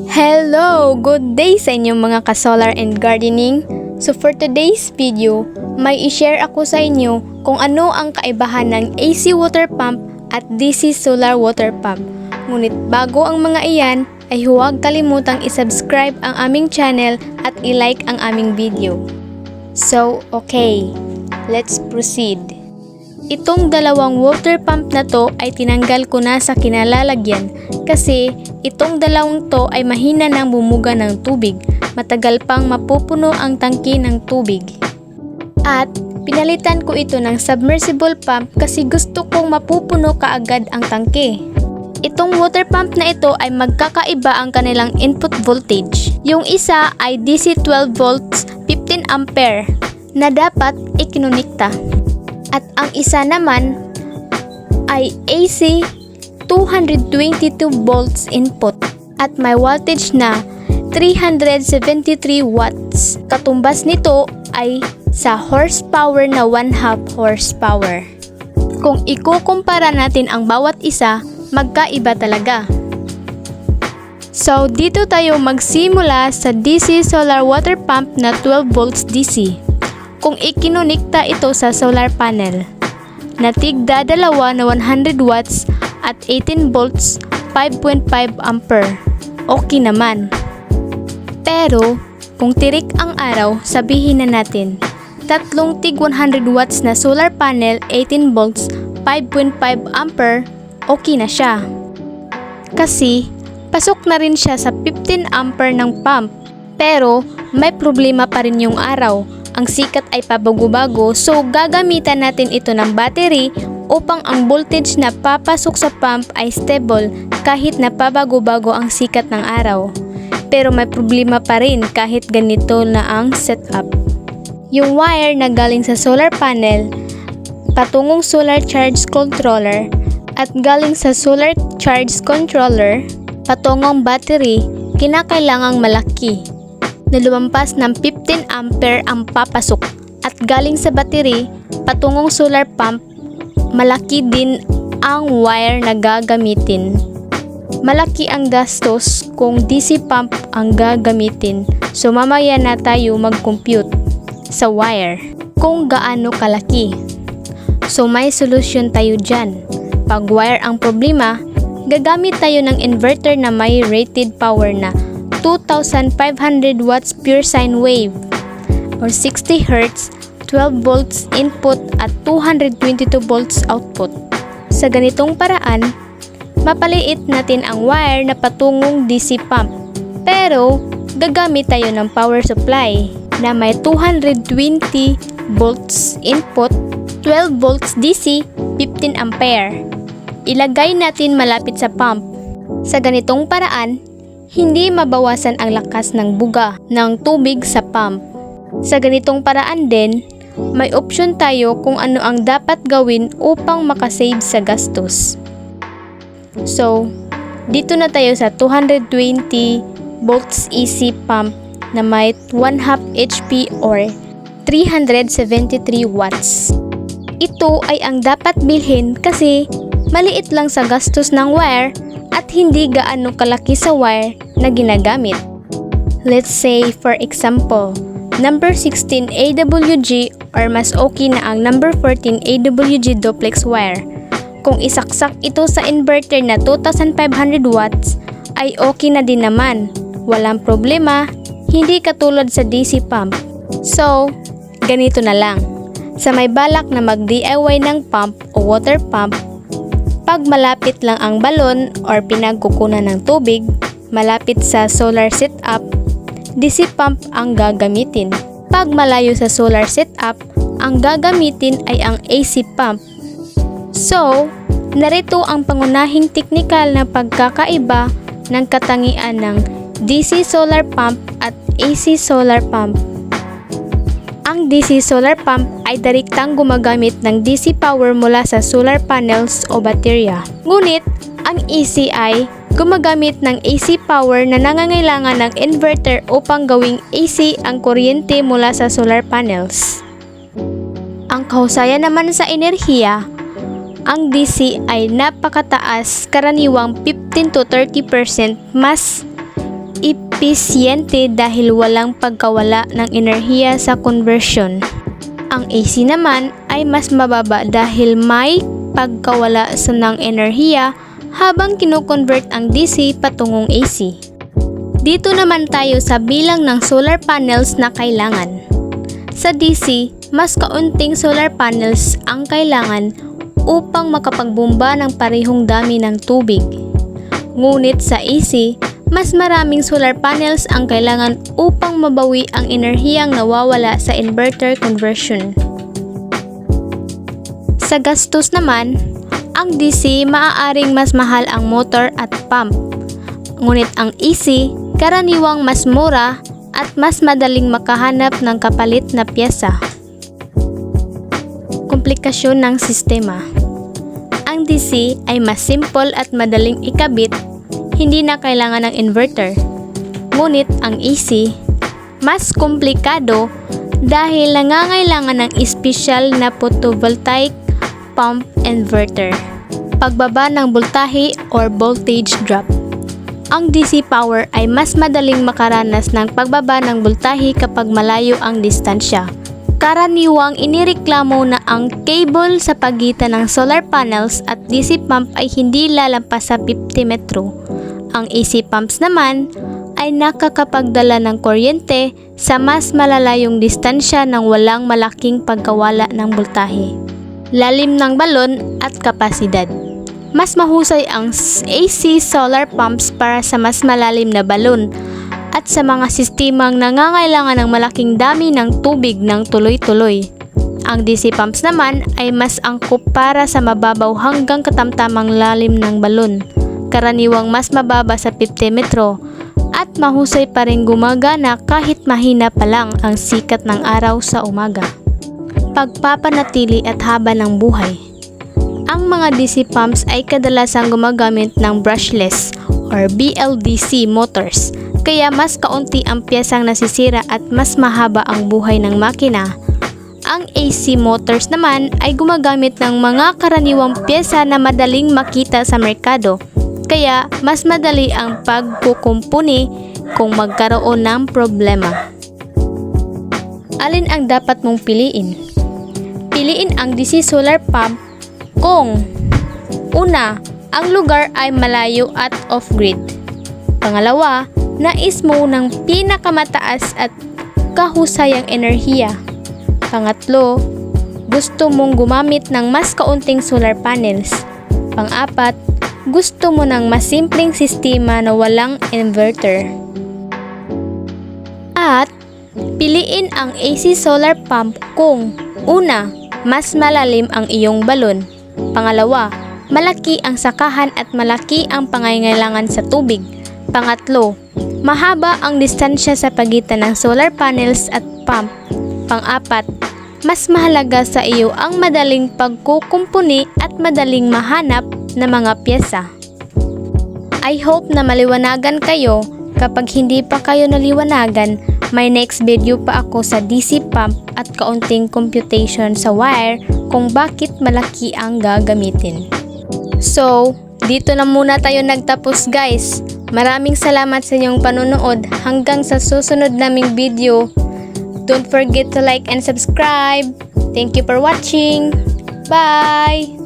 Hello! Good day sa inyong mga ka-solar and gardening. So for today's video, may i-share ako sa inyo kung ano ang kaibahan ng AC water pump at DC solar water pump. Ngunit bago ang mga iyan, ay huwag kalimutang i-subscribe ang aming channel at i-like ang aming video. So okay, let's proceed. Itong dalawang water pump na to ay tinanggal ko na sa kinalalagyan kasi itong dalawang to ay mahina ng bumuga ng tubig. Matagal pang mapupuno ang tangke ng tubig. At pinalitan ko ito ng submersible pump kasi gusto kong mapupuno kaagad ang tangke. Itong water pump na ito ay magkakaiba ang kanilang input voltage. Yung isa ay DC 12 volts 15 ampere na dapat ikinunikta. At ang isa naman ay AC 222 volts input at may voltage na 373 watts. Katumbas nito ay sa horsepower na 1/2 horsepower. Kung ikukumpara natin ang bawat isa, magkaiba talaga. So dito tayo magsimula sa DC solar water pump na 12 volts DC. Kung ikinunikta ito sa solar panel na tigda dalawa na 100 watts at 18 volts 5.5 ampere, okay naman. Pero kung tirik ang araw, sabihin na natin tatlong tig 100 watts na solar panel 18 volts 5.5 ampere, okay na siya. Kasi pasok na rin siya sa 15 ampere ng pump. Pero may problema pa rin yung araw. Ang sikat ay pabago-bago, so gagamitan natin ito ng battery upang ang voltage na papasok sa pump ay stable kahit na pabago-bago ang sikat ng araw. Pero may problema pa rin kahit ganito na ang setup. Yung wire na galing sa solar panel, patungong solar charge controller, at galing sa solar charge controller, patungong battery, kinakailangang malaki na lumampas ng 15 ampere ang papasok at galing sa battery, patungong solar pump, malaki din ang wire na gagamitin. Malaki ang gastos kung DC pump ang gagamitin, so mamaya na tayo mag-compute sa wire kung gaano kalaki. So may solusyon tayo dyan. Pag wire ang problema, gagamit tayo ng inverter na may rated power na 2,500 watts pure sine wave or 60 Hz, 12 volts input at 222 volts output. Sa ganitong paraan, mapaliit natin ang wire na patungong DC pump. Pero gagamit tayo ng power supply na may 220 volts input, 12 volts DC, 15 ampere. Ilagay natin malapit sa pump. Sa ganitong paraan, hindi mabawasan ang lakas ng buga ng tubig sa pump. Sa ganitong paraan din, may option tayo kung ano ang dapat gawin upang makasave sa gastos. So, dito na tayo sa 220 volts AC pump na may 1/2 HP or 373 watts. Ito ay ang dapat bilhin kasi maliit lang sa gastos ng wire at hindi gaano kalaki sa wire na ginagamit. Let's say for example, number 16 AWG or mas okay na ang number 14 AWG duplex wire. Kung isaksak ito sa inverter na 2,500 watts ay okay na din naman. Walang problema, hindi katulad sa DC pump. So, ganito na lang. Sa may balak na mag-DIY ng pump o water pump, pag malapit lang ang balon or pinagkukunan ng tubig, malapit sa solar setup, DC pump ang gagamitin. Pag malayo sa solar setup, ang gagamitin ay ang AC pump. So, narito ang pangunahing teknikal na pagkakaiba ng katangian ng DC solar pump at AC solar pump. Ang DC solar pump ay direktang gumagamit ng DC power mula sa solar panels o baterya. Ngunit, ang AC ay gumagamit ng AC power na nangangailangan ng inverter upang gawing AC ang kuryente mula sa solar panels. Ang kahusayan naman sa enerhiya, ang DC ay napakataas, karaniwang 15 to 30% mas episyente dahil walang pagkawala ng enerhiya sa conversion. Ang AC naman ay mas mababa dahil may pagkawala ng enerhiya habang kino-convert ang DC patungong AC. Dito naman tayo sa bilang ng solar panels na kailangan. Sa DC, mas kaunting solar panels ang kailangan upang makapagbomba ng parehong dami ng tubig. Ngunit sa AC, mas maraming solar panels ang kailangan upang mabawi ang enerhiyang nawawala sa inverter conversion. Sa gastos naman, ang DC maaaring mas mahal ang motor at pump. Ngunit ang AC, karaniwang mas mura at mas madaling makahanap ng kapalit na pyesa. Komplikasyon ng sistema. Ang DC ay mas simple at madaling ikabit, hindi na kailangan ng inverter. Ngunit ang AC, mas komplikado dahil nangangailangan ng espesyal na photovoltaic pump inverter. Pagbaba ng voltahe or voltage drop. Ang DC power ay mas madaling makaranas ng pagbaba ng voltahe kapag malayo ang distansya. Karaniwang inireklamo na ang cable sa pagitan ng solar panels at DC pump ay hindi lalampas sa 50 metro. Ang AC pumps naman ay nakakapagdala ng kuryente sa mas malalayong distansya nang walang malaking pagkawala ng voltahe. Lalim ng balon at kapasidad. Mas mahusay ang AC solar pumps para sa mas malalim na balon at sa mga sistemang nangangailangan ng malaking dami ng tubig ng tuloy-tuloy. Ang DC pumps naman ay mas angkop para sa mababaw hanggang katamtamang lalim ng balon, karaniwang mas mababa sa 50 metro, at mahusay pa rin gumagana kahit mahina pa lang ang sikat ng araw sa umaga. Pagpapanatili at haba ng buhay. Ang mga DC pumps ay kadalasang gumagamit ng brushless or BLDC motors, kaya mas kaunti ang piyesang nasisira at mas mahaba ang buhay ng makina. Ang AC motors naman ay gumagamit ng mga karaniwang piyesa na madaling makita sa merkado, kaya mas madali ang pagkukumpuni kung magkaroon ng problema. Alin ang dapat mong piliin? Piliin ang DC solar pump kung una, ang lugar ay malayo at off-grid. Pangalawa, nais mo ng pinakamataas at kahusayang enerhiya. Pangatlo, gusto mong gumamit ng mas kaunting solar panels. Pang-apat, gusto mo ng mas simpleng sistema na walang inverter. At piliin ang AC solar pump kung una, mas malalim ang iyong balon. Pangalawa, malaki ang sakahan at malaki ang pangangailangan sa tubig. Pangatlo, mahaba ang distansya sa pagitan ng solar panels at pump. Pang-apat, mas mahalaga sa iyo ang madaling pagkukumpuni at madaling mahanap na mga pyesa. I hope na maliwanagan kayo. Kapag hindi pa kayo naliwanagan, may next video pa ako sa DC pump at kaunting computation sa wire kung bakit malaki ang gagamitin. So, dito na muna tayo nagtapos guys. Maraming salamat sa inyong panonood. Hanggang sa susunod naming video. Don't forget to like and subscribe. Thank you for watching. Bye!